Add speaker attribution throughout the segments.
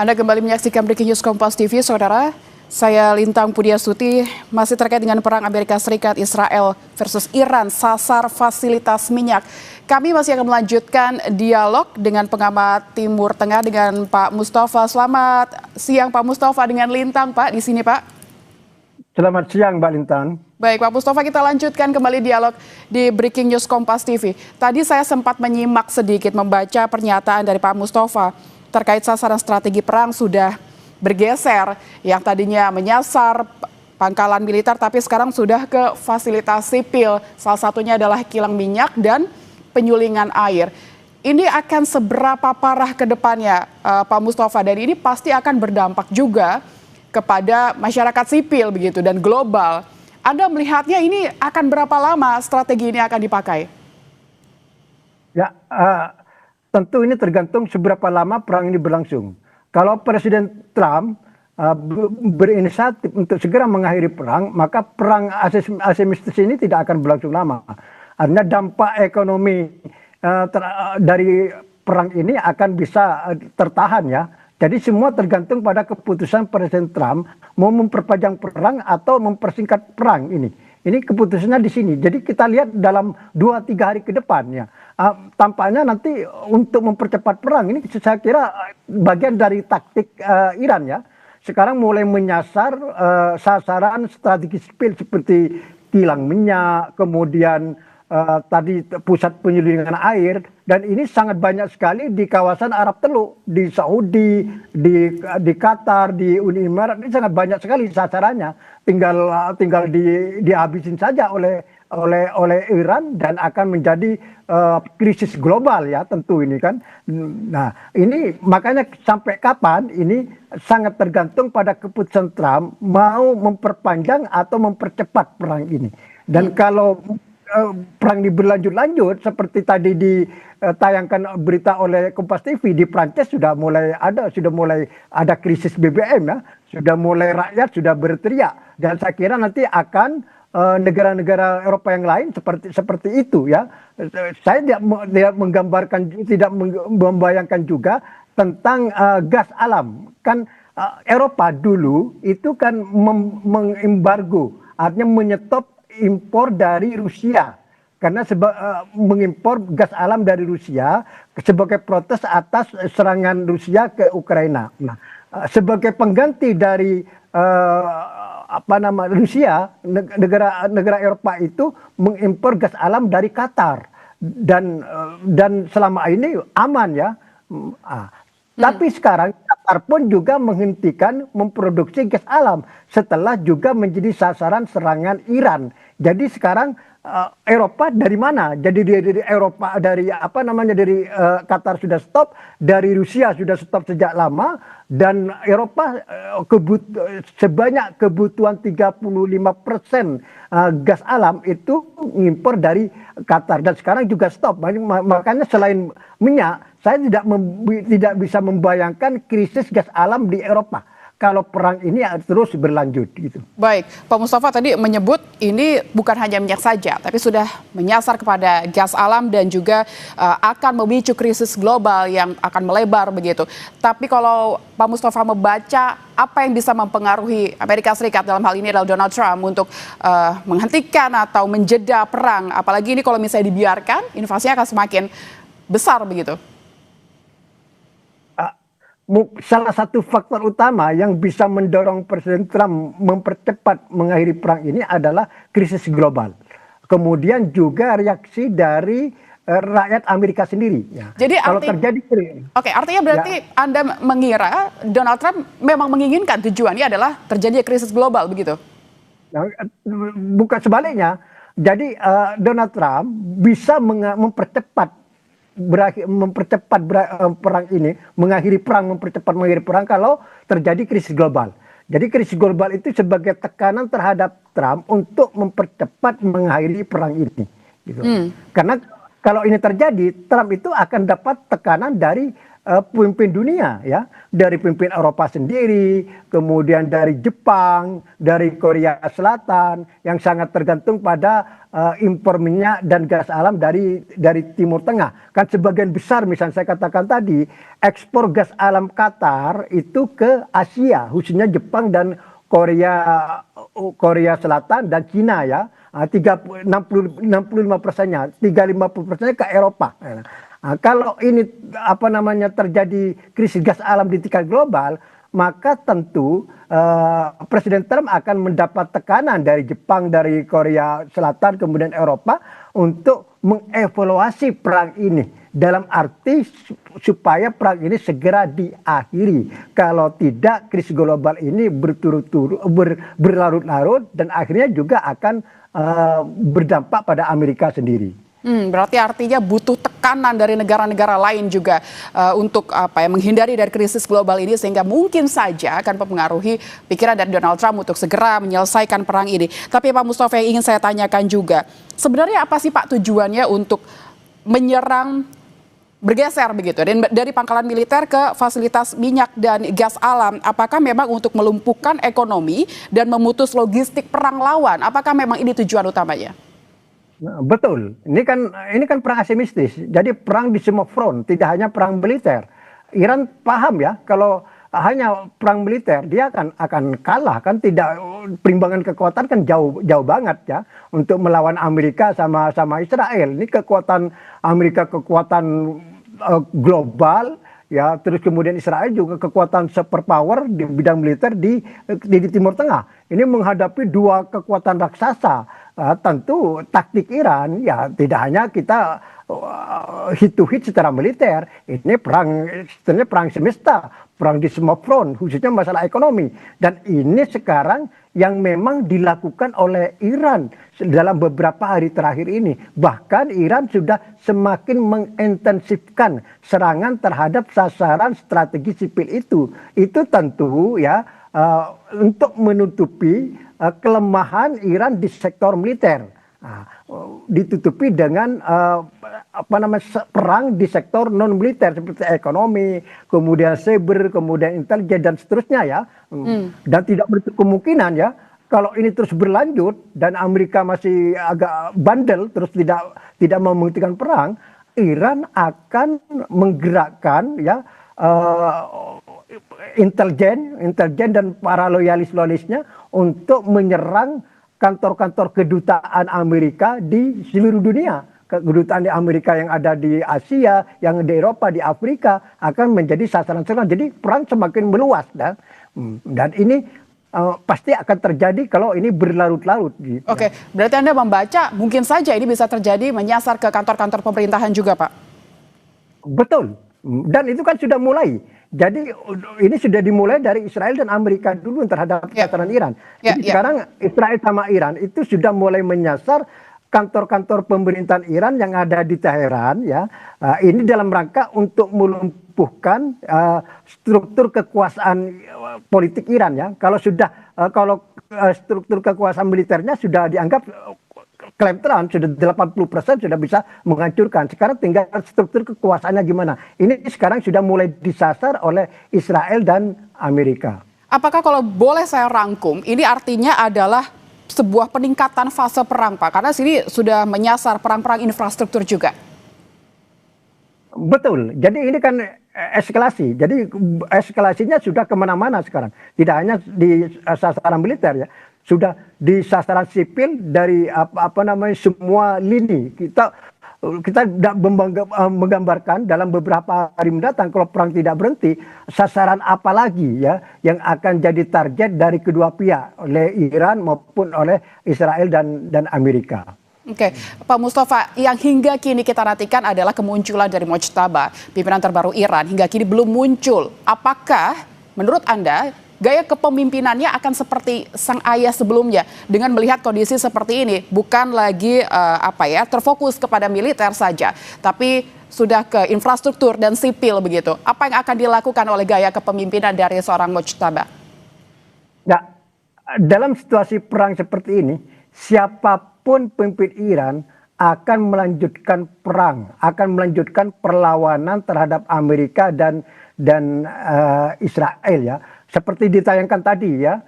Speaker 1: Anda kembali menyaksikan Breaking News Kompas TV, Saudara. Saya Lintang Pudiastuti, masih terkait dengan perang Amerika Serikat Israel versus Iran, sasar fasilitas minyak. Kami masih akan melanjutkan dialog dengan pengamat Timur Tengah dengan Pak Mustafa. Selamat siang Pak Mustafa, dengan Lintang Pak di sini Pak.
Speaker 2: Selamat siang Mbak Lintang.
Speaker 1: Baik Pak Mustafa, kita lanjutkan kembali dialog di Breaking News Kompas TV. Tadi saya sempat menyimak sedikit, membaca pernyataan dari Pak Mustafa terkait sasaran strategi perang sudah bergeser, yang tadinya menyasar pangkalan militer tapi sekarang sudah ke fasilitas sipil. Salah satunya adalah kilang minyak dan penyulingan air. Ini akan seberapa parah ke depannya Pak Mustafa, dan ini pasti akan berdampak juga kepada masyarakat sipil begitu dan global. Anda melihatnya ini akan berapa lama strategi ini akan dipakai?
Speaker 2: Ya, tentu ini tergantung seberapa lama perang ini berlangsung. Kalau Presiden Trump berinisiatif untuk segera mengakhiri perang, maka perang asimetris ini tidak akan berlangsung lama. Artinya dampak ekonomi dari perang ini akan bisa tertahan ya. Jadi semua tergantung pada keputusan Presiden Trump mau memperpanjang perang atau mempersingkat perang ini. Ini keputusannya di sini. Jadi kita lihat dalam 2-3 hari ke depan ya. Tampaknya nanti untuk mempercepat perang ini saya kira bagian dari taktik Iran ya. Sekarang mulai menyasar sasaran strategi sipil seperti kilang minyak, kemudian tadi pusat penyulingan air, dan ini sangat banyak sekali di kawasan Arab Teluk, di Saudi, di Qatar, di Uni Emirat. Ini sangat banyak sekali sasarannya. Tinggal dihabisin saja oleh Iran dan akan menjadi krisis global ya tentu ini kan. Nah ini makanya sampai kapan ini sangat tergantung pada keputusan Trump mau memperpanjang atau mempercepat perang ini. Dan kalau perang ini berlanjut-lanjut seperti tadi ditayangkan berita oleh Kompas TV, di Prancis sudah mulai ada krisis BBM ya, sudah mulai rakyat sudah berteriak, dan saya kira nanti akan negara-negara Eropa yang lain seperti itu ya. Saya tidak membayangkan juga tentang gas alam. Kan Eropa dulu itu kan mengembargo, artinya menyetop impor dari Rusia karena mengimpor gas alam dari Rusia sebagai protes atas serangan Rusia ke Ukraina. Nah, sebagai pengganti dari Rusia, negara Eropa itu mengimpor gas alam dari Qatar, dan selama ini aman ya. Tapi sekarang Qatar pun juga menghentikan memproduksi gas alam setelah juga menjadi sasaran serangan Iran. Jadi sekarang Eropa dari mana? Jadi dari Eropa dari Qatar sudah stop, dari Rusia sudah stop sejak lama, dan Eropa sebanyak kebutuhan 35% gas alam itu mengimpor dari Qatar, dan sekarang juga stop. Makanya selain minyak, saya tidak bisa membayangkan krisis gas alam di Eropa kalau perang ini terus berlanjut gitu.
Speaker 1: Baik, Pak Mustafa tadi menyebut ini bukan hanya minyak saja, tapi sudah menyasar kepada gas alam dan juga akan memicu krisis global yang akan melebar begitu. Tapi kalau Pak Mustafa membaca apa yang bisa mempengaruhi Amerika Serikat, dalam hal ini adalah Donald Trump, untuk menghentikan atau menjeda perang, apalagi ini kalau misalnya dibiarkan, invasinya akan semakin besar begitu.
Speaker 2: Salah satu faktor utama yang bisa mendorong Presiden Trump mempercepat mengakhiri perang ini adalah krisis global. Kemudian juga reaksi dari rakyat Amerika sendiri. Ya.
Speaker 1: Jadi artinya berarti ya, Anda mengira Donald Trump memang menginginkan tujuannya adalah terjadi krisis global begitu?
Speaker 2: Nah, bukan sebaliknya. Jadi Donald Trump bisa mempercepat perang ini, mempercepat mengakhiri perang kalau terjadi krisis global. Jadi krisis global itu sebagai tekanan terhadap Trump untuk mempercepat mengakhiri perang ini. Gitu. Karena kalau ini terjadi, Trump itu akan dapat tekanan dari pemimpin dunia ya, dari pemimpin Eropa sendiri, kemudian dari Jepang, dari Korea Selatan yang sangat tergantung pada impor minyak dan gas alam dari Timur Tengah. Kan sebagian besar misalnya saya katakan tadi ekspor gas alam Qatar itu ke Asia, khususnya Jepang dan Korea Selatan dan Cina ya. 65%-nya, 50%-nya ke Eropa. Nah, kalau ini terjadi krisis gas alam di tingkat global, maka tentu Presiden Trump akan mendapat tekanan dari Jepang, dari Korea Selatan, kemudian Eropa untuk mengevaluasi perang ini dalam arti supaya perang ini segera diakhiri. Kalau tidak, krisis global ini berlarut-larut dan akhirnya juga akan berdampak pada Amerika sendiri.
Speaker 1: Berarti artinya butuh tekanan dari negara-negara lain juga untuk menghindari dari krisis global ini sehingga mungkin saja akan mempengaruhi pikiran dari Donald Trump untuk segera menyelesaikan perang ini. Tapi Pak Mustafa, yang ingin saya tanyakan juga, sebenarnya apa sih Pak tujuannya untuk menyerang, bergeser begitu dari pangkalan militer ke fasilitas minyak dan gas alam? Apakah memang untuk melumpuhkan ekonomi dan memutus logistik perang lawan? Apakah memang ini tujuan utamanya?
Speaker 2: Nah, betul, ini kan perang asimetris. Jadi perang di semua front, tidak hanya perang militer. Iran paham ya, kalau hanya perang militer dia akan kalah, kan tidak, perimbangan kekuatan kan jauh banget ya untuk melawan Amerika sama Israel. Ini kekuatan Amerika, kekuatan global ya, terus kemudian Israel juga kekuatan superpower di bidang militer di Timur Tengah. Ini menghadapi dua kekuatan raksasa. Tentu taktik Iran ya tidak hanya kita hit to hit secara militer. Ini sebenarnya perang semesta, perang di semua front, khususnya masalah ekonomi. Dan ini sekarang yang memang dilakukan oleh Iran dalam beberapa hari terakhir ini. Bahkan Iran sudah semakin mengintensifkan serangan terhadap sasaran strategi sipil itu. Itu tentu ya untuk menutupi kelemahan Iran di sektor militer. Nah, ditutupi dengan perang di sektor non militer seperti ekonomi, kemudian cyber, kemudian intelijen dan seterusnya ya. Dan tidak menutup kemungkinan ya kalau ini terus berlanjut dan Amerika masih agak bandel terus tidak menghentikan perang, Iran akan menggerakkan ya intelijen dan para loyalis-loyalisnya untuk menyerang kantor-kantor kedutaan Amerika di seluruh dunia. Kedutaan di Amerika yang ada di Asia, yang di Eropa, di Afrika akan menjadi sasaran serangan. Jadi perang semakin meluas dan ini pasti akan terjadi kalau ini berlarut-larut. Gitu.
Speaker 1: Oke, berarti Anda membaca mungkin saja ini bisa terjadi menyasar ke kantor-kantor pemerintahan juga, Pak?
Speaker 2: Betul, dan itu kan sudah mulai. Jadi ini sudah dimulai dari Israel dan Amerika dulu terhadap sasaran Iran. Jadi sekarang Israel sama Iran itu sudah mulai menyasar kantor-kantor pemerintahan Iran yang ada di Teheran ya. Ini dalam rangka untuk melumpuhkan struktur kekuasaan politik Iran ya. Kalau struktur kekuasaan militernya sudah dianggap klaim Trump sudah 80% sudah bisa menghancurkan. Sekarang tinggal struktur kekuasaannya gimana. Ini sekarang sudah mulai disasar oleh Israel dan Amerika.
Speaker 1: Apakah kalau boleh saya rangkum, ini artinya adalah sebuah peningkatan fase perang, Pak? Karena sini sudah menyasar perang-perang infrastruktur juga.
Speaker 2: Betul. Jadi ini kan eskalasi. Jadi eskalasinya sudah kemana-mana sekarang. Tidak hanya di sasaran militer ya. Sudah di sasaran sipil dari semua lini. Kita menggambarkan dalam beberapa hari mendatang kalau perang tidak berhenti, sasaran apa lagi ya yang akan jadi target dari kedua pihak, oleh Iran maupun oleh Israel dan Amerika.
Speaker 1: Oke, Pak Mustafa, yang hingga kini kita nantikan adalah kemunculan dari Mojtaba, pimpinan terbaru Iran. Hingga kini belum muncul. Apakah menurut Anda gaya kepemimpinannya akan seperti sang ayah sebelumnya dengan melihat kondisi seperti ini, bukan lagi terfokus kepada militer saja, tapi sudah ke infrastruktur dan sipil begitu. Apa yang akan dilakukan oleh gaya kepemimpinan dari seorang Mojtaba?
Speaker 2: Nah, dalam situasi perang seperti ini, siapapun pemimpin Iran akan melanjutkan perang, akan melanjutkan perlawanan terhadap Amerika dan Israel ya. Seperti ditayangkan tadi ya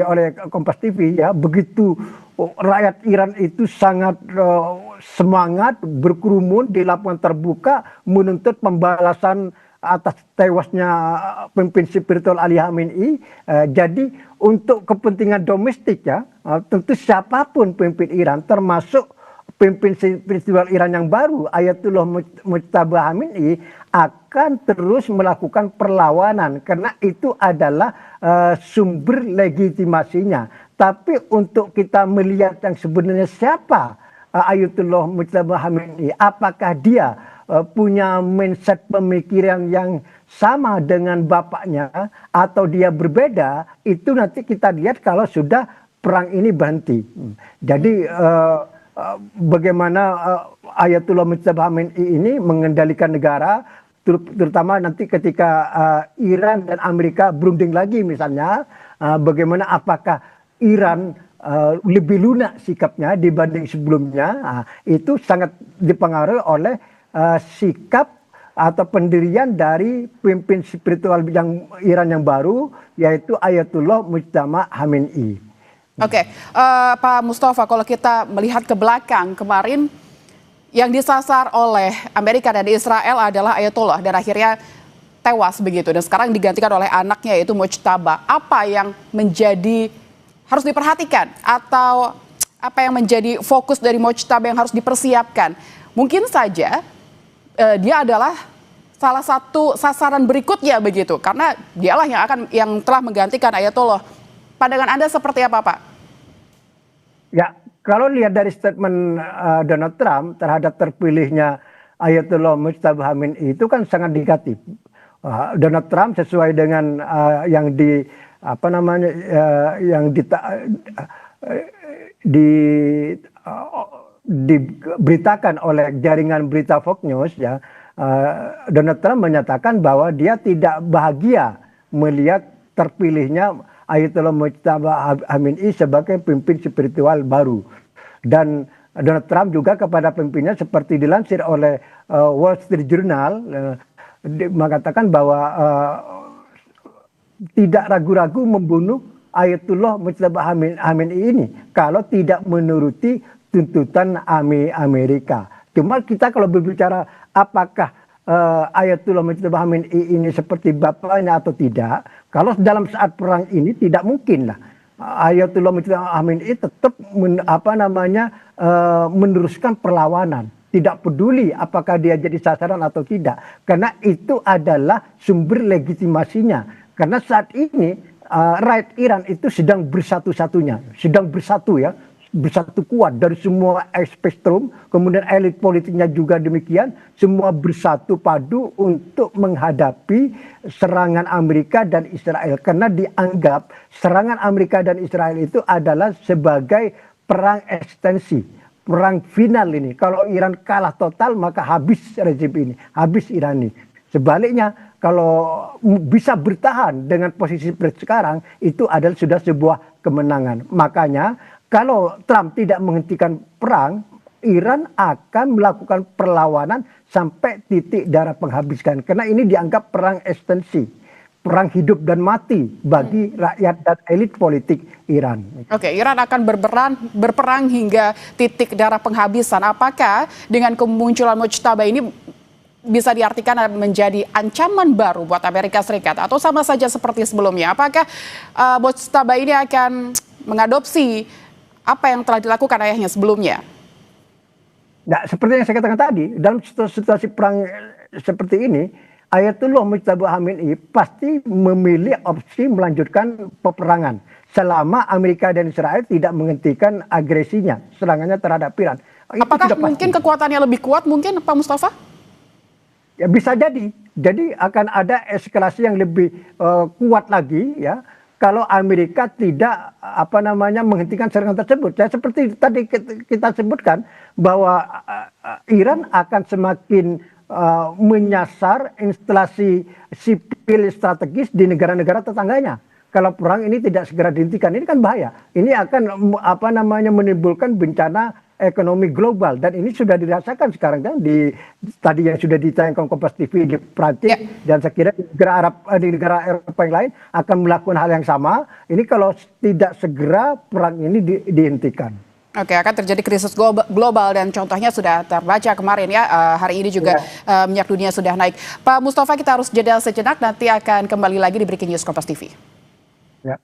Speaker 2: oleh Kompas TV ya, begitu rakyat Iran itu sangat semangat berkerumun di lapangan terbuka menuntut pembalasan atas tewasnya pemimpin spiritual Ali Khamenei. Jadi untuk kepentingan domestik ya, tentu siapapun pemimpin Iran termasuk pemimpin spiritual Iran yang baru Ayatullah Mujtaba Khamenei akan terus melakukan perlawanan karena itu adalah sumber legitimasinya. Tapi untuk kita melihat yang sebenarnya siapa Ayatullah Mujtaba Khamenei, apakah dia punya mindset pemikiran yang sama dengan bapaknya atau dia berbeda, itu nanti kita lihat kalau sudah perang ini berhenti. Jadi bagaimana Ayatullah Mujtaba Khamenei ini mengendalikan negara, terutama nanti ketika Iran dan Amerika berunding lagi misalnya, bagaimana apakah Iran lebih lunak sikapnya dibanding sebelumnya, itu sangat dipengaruhi oleh sikap atau pendirian dari pemimpin spiritual yang Iran yang baru, yaitu Ayatullah Mujtaba Khamenei.
Speaker 1: Oke, Pak Mustafa, kalau kita melihat ke belakang kemarin yang disasar oleh Amerika dan Israel adalah Ayatollah dan akhirnya tewas begitu, dan sekarang digantikan oleh anaknya yaitu Mujtaba. Apa yang menjadi harus diperhatikan atau apa yang menjadi fokus dari Mujtaba yang harus dipersiapkan? Mungkin saja dia adalah salah satu sasaran berikutnya begitu, karena dialah yang telah menggantikan Ayatollah. Pandangan Anda seperti apa, Pak?
Speaker 2: Ya, kalau lihat dari statement Donald Trump terhadap terpilihnya Ayatollah Mujtaba Khamenei itu kan sangat negatif. Donald Trump sesuai dengan yang diberitakan oleh jaringan berita Fox News ya, Donald Trump menyatakan bahwa dia tidak bahagia melihat terpilihnya Ayatollah Mujtaba Khamenei sebagai pemimpin spiritual baru. Dan Donald Trump juga kepada pemimpinnya seperti dilansir oleh Wall Street Journal mengatakan bahwa tidak ragu-ragu membunuh Ayatollah Mujtaba Khamenei ini kalau tidak menuruti tuntutan Amerika. Cuma kita kalau berbicara apakah Ayatullah Mujtaba Khamenei ini seperti bapaknya atau tidak, kalau dalam saat perang ini tidak mungkin lah Ayatullah Mujtaba Khamenei tetap meneruskan perlawanan, tidak peduli apakah dia jadi sasaran atau tidak, karena itu adalah sumber legitimasinya. Karena saat ini rakyat Iran itu sedang bersatu-satunya, sedang bersatu ya, bersatu kuat dari semua spektrum, kemudian elit politiknya juga demikian, semua bersatu padu untuk menghadapi serangan Amerika dan Israel, karena dianggap serangan Amerika dan Israel itu adalah sebagai perang ekstensi, perang final ini. Kalau Iran kalah total maka habis rezim ini, habis Iran ini. Sebaliknya kalau bisa bertahan dengan posisi sekarang itu adalah sudah sebuah kemenangan. Makanya kalau Trump tidak menghentikan perang, Iran akan melakukan perlawanan sampai titik darah penghabiskan. Karena ini dianggap perang ekstensi, perang hidup dan mati bagi rakyat dan elit politik Iran.
Speaker 1: Oke, Iran akan berperang hingga titik darah penghabisan. Apakah dengan kemunculan Mujtaba ini bisa diartikan menjadi ancaman baru buat Amerika Serikat atau sama saja seperti sebelumnya? Apakah Mujtaba ini akan mengadopsi apa yang telah dilakukan ayahnya sebelumnya? Nah,
Speaker 2: seperti yang saya katakan tadi, dalam situasi perang seperti ini, Ayatullah Mujtaba Khamenei pasti memilih opsi melanjutkan peperangan selama Amerika dan Israel tidak menghentikan agresinya, serangannya terhadap Iran.
Speaker 1: Apakah mungkin kekuatannya lebih kuat mungkin, Pak Mustafa?
Speaker 2: Ya bisa jadi. Jadi akan ada eskalasi yang lebih kuat lagi ya, kalau Amerika tidak menghentikan serangan tersebut. Ya, seperti tadi kita sebutkan bahwa Iran akan semakin menyasar instalasi sipil strategis di negara-negara tetangganya. Kalau perang ini tidak segera dihentikan, ini kan bahaya. Ini akan menimbulkan bencana ekonomi global, dan ini sudah dirasakan sekarang kan tadi yang sudah ditayangkan Kompas TV di Prancis, dan saya kira di negara Eropa yang lain akan melakukan hal yang sama. Ini kalau tidak segera perang ini dihentikan.
Speaker 1: Oke, akan terjadi krisis global dan contohnya sudah terbaca kemarin ya. Hari ini juga minyak dunia sudah naik. Pak Mustafa, kita harus jeda sejenak, nanti akan kembali lagi di Breaking News Kompas TV.
Speaker 2: Ya.